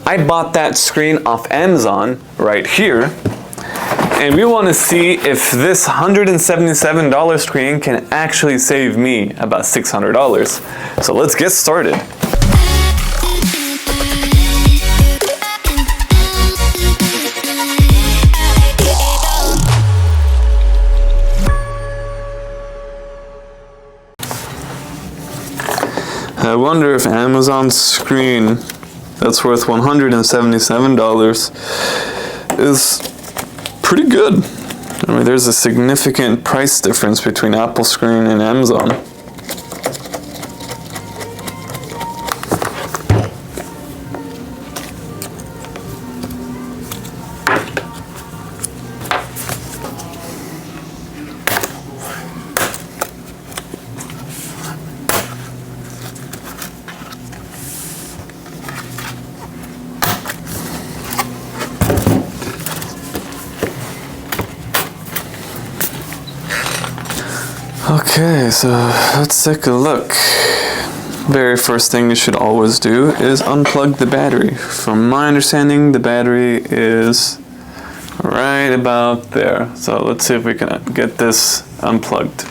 I bought that screen off Amazon right here, and we want to see if this $177 screen can actually save me about $600. So let's get started. I wonder if Amazon's screen that's worth $177 is pretty good. I mean, there's a significant price difference between Apple screen and Amazon. Okay, so let's take a look. Very first thing you should always do is unplug the battery. From my understanding, the battery is right about there. So let's see if we can get this unplugged.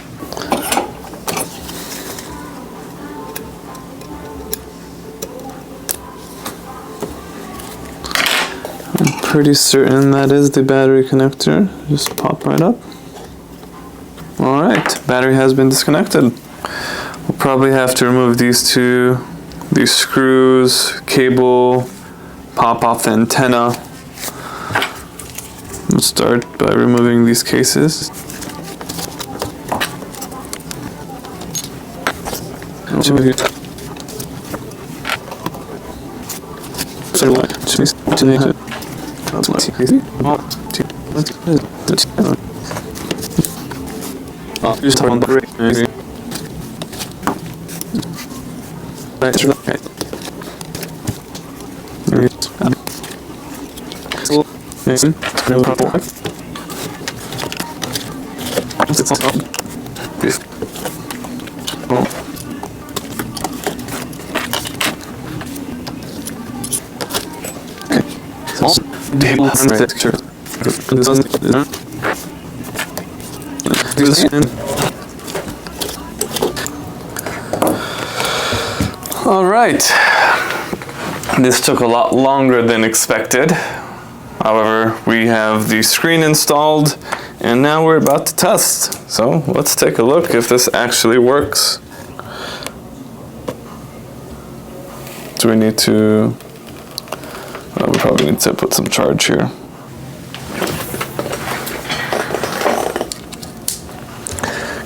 I'm pretty certain that is the battery connector. Just pop right up. Alright, battery has been disconnected. We'll probably have to remove these screws, cable, pop off the antenna. We'll start by removing these cases. Just turn on the brake. Alright, this took a lot longer than expected. However, we have the screen installed and now we're about to test. So let's take a look if this actually works. Do we need to, we probably need to put some charge here.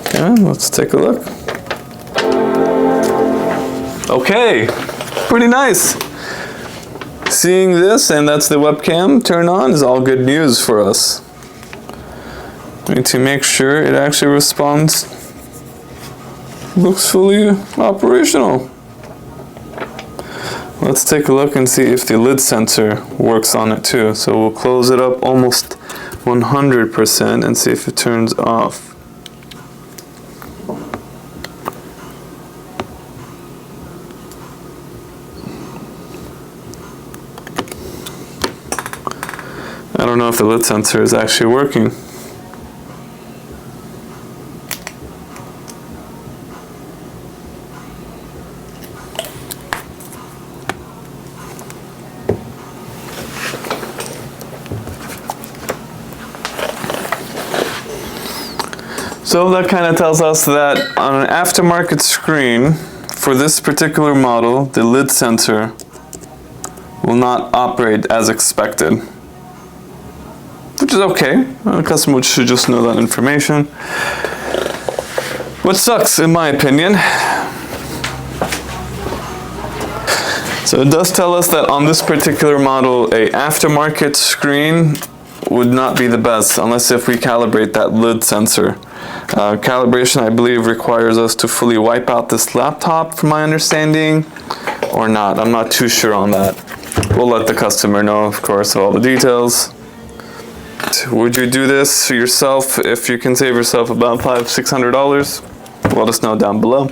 Okay, let's take a look. Okay, pretty nice. Seeing this, and that's the webcam turn on, is all good news for us. We need to make sure it actually responds, looks fully operational. Let's take a look and see if the lid sensor works on it too. So we'll close it up almost 100% and see if it turns off. I don't know if the lid sensor is actually working. So that kind of tells us that on an aftermarket screen, for this particular model, the lid sensor will not operate as expected. Which is okay. The customer should just know that information. What sucks, in my opinion. So it does tell us that on this particular model, a aftermarket screen would not be the best unless if we calibrate that lid sensor. Calibration, I believe, requires us to fully wipe out this laptop, from my understanding, or not. I'm not too sure on that. We'll let the customer know, of course, of all the details. Would you do this yourself if you can save yourself about $500–600? Let us know down below.